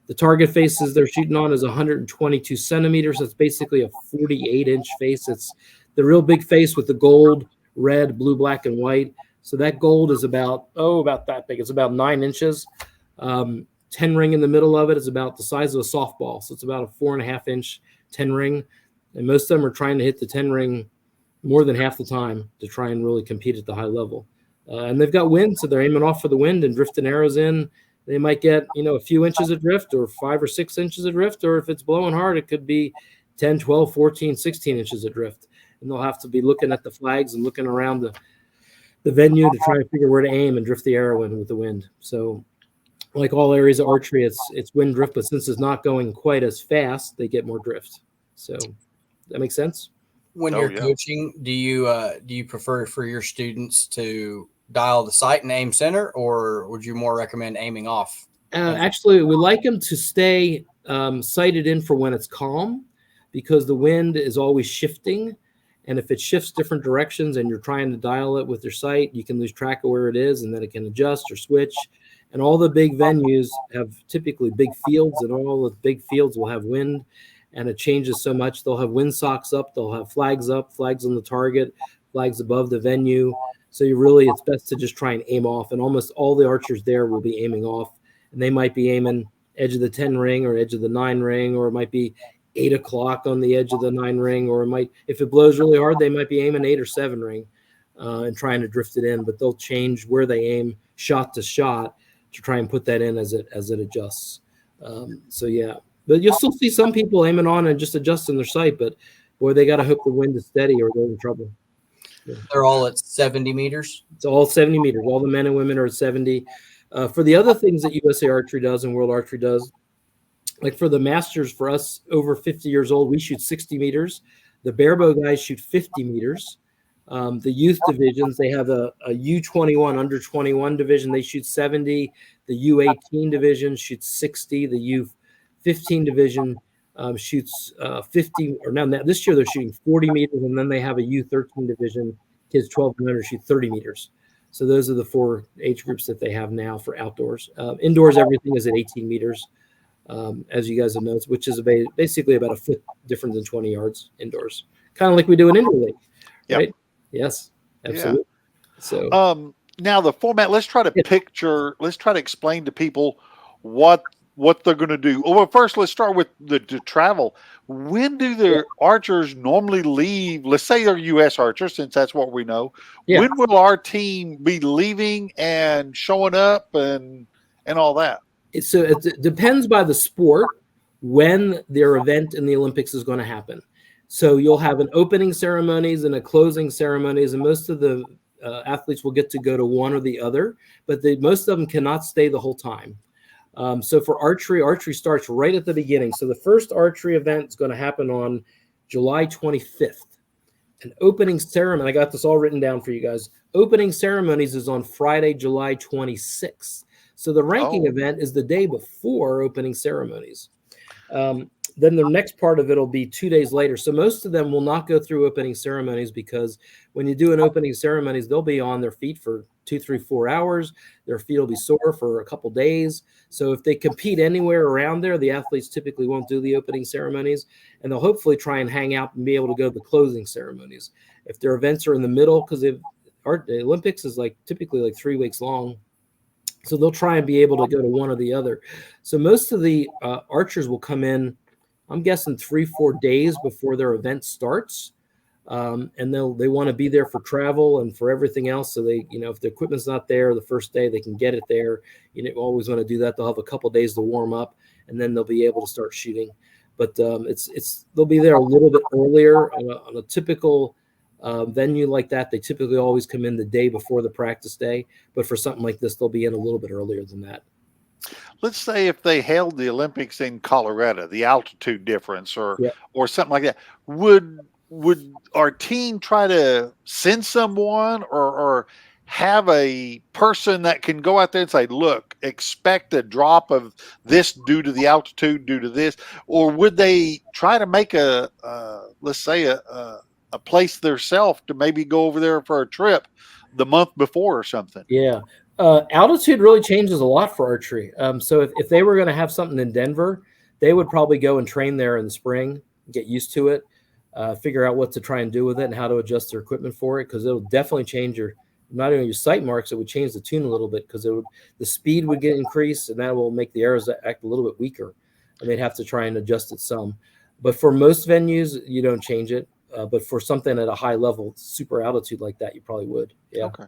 The target faces they're shooting on is 122 centimeters. That's basically a 48-inch face. It's the real big face with the gold, red, blue, black, and white. So that gold is about that big. It's about 9 inches. 10 ring in the middle of it is about the size of a softball. So it's about a 4.5-inch 10 ring. And most of them are trying to hit the 10 ring more than half the time to try and really compete at the high level. And they've got wind, so they're aiming off for the wind and drifting arrows in. They might get, a few inches of drift or 5 or 6 inches of drift, or if it's blowing hard, it could be 10, 12, 14, 16 inches of drift. And they'll have to be looking at the flags and looking around the venue to try and figure where to aim and drift the arrow in with the wind. So like all areas of archery, it's wind drift, but since it's not going quite as fast, they get more drift. So that makes sense? When you're coaching, do you prefer for your students to dial the sight and aim center, or would you more recommend aiming off? Actually, we like them to stay sighted in for when it's calm, because the wind is always shifting. And if it shifts different directions and you're trying to dial it with your sight, you can lose track of where it is, and then it can adjust or switch. And all the big venues have typically big fields, and all the big fields will have wind, and it changes so much. They'll have wind socks up, they'll have flags up, flags on the target, flags above the venue. So it's best to just try and aim off. And almost all the archers there will be aiming off, and they might be aiming edge of the 10 ring or edge of the 9 ring, or it might be 8 o'clock on the edge of the 9 ring, or if it blows really hard, they might be aiming 8 or 7 ring and trying to drift it in. But they'll change where they aim shot to shot to try and put that in as it adjusts. But you'll still see some people aiming on and just adjusting their sight, but boy, they got to hope the wind is steady or they're in trouble. Yeah. They're all at 70 meters? It's all 70 meters. All the men and women are at 70. For the other things that USA Archery does and World Archery does, like for the Masters, for us over 50 years old, we shoot 60 meters. The barebow guys shoot 50 meters. The youth divisions, they have a U21, under 21 division. They shoot 70. The U18 division shoots 60. The U15 division shoots 50. Or now this year they're shooting 40 meters, and then they have a U13 division. Kids 12 and under shoot 30 meters. So those are the 4 age groups that they have now for outdoors. Indoors, everything is at 18 meters. As you guys have noticed, which is basically about a foot different than 20 yards indoors, kind of like we do in indoor league, right? Yes, absolutely. Yeah. So now the format. Let's try to explain to people what they're going to do. Well, first, let's start with the travel. When do the archers normally leave? Let's say they're U.S. archers, since that's what we know. Yeah. When will our team be leaving and showing up and all that? So it depends by the sport when their event in the Olympics is going to happen. So you'll have an opening ceremonies and a closing ceremonies, and most of the athletes will get to go to one or the other, but most of them cannot stay the whole time. So for archery starts right at the beginning. So the first archery event is going to happen on July 25th. An opening ceremony, I got this all written down for you guys. Opening ceremonies is on Friday, July 26th. So the ranking event is the day before opening ceremonies. Then the next part of it will be 2 days later. So most of them will not go through opening ceremonies, because when you do an opening ceremonies, they'll be on their feet for 2, 3, 4 hours. Their feet will be sore for a couple days. So if they compete anywhere around there, the athletes typically won't do the opening ceremonies, and they'll hopefully try and hang out and be able to go to the closing ceremonies. If their events are in the middle, because the Olympics is typically like 3 weeks long, so they'll try and be able to go to one or the other. So most of the archers will come in, I'm guessing 3-4 days before their event starts. And they want to be there for travel and for everything else. So they, if the equipment's not there the first day, they can get it there. Always want to do that. They'll have a couple days to warm up, and then they'll be able to start shooting. But they'll be there a little bit earlier on a typical venue like that. They typically always come in the day before the practice day, but for something like this, they'll be in a little bit earlier than that. Let's say if they held the Olympics in Colorado, the altitude difference or something like that, would our team try to send someone or have a person that can go out there and say, look, expect a drop of this due to the altitude, due to this? Or would they try to make let's say a place themselves to maybe go over there for a trip the month before or something? Yeah. Altitude really changes a lot for archery. So if they were going to have something in Denver, they would probably go and train there in the spring, get used to it, figure out what to try and do with it and how to adjust their equipment for it, because it'll definitely change not only your sight marks, it would change the tune a little bit, because the speed would get increased, and that will make the arrows act a little bit weaker, and they'd have to try and adjust it some. But for most venues, you don't change it. But for something at a high level, super altitude like that, you probably would. Yeah. Okay.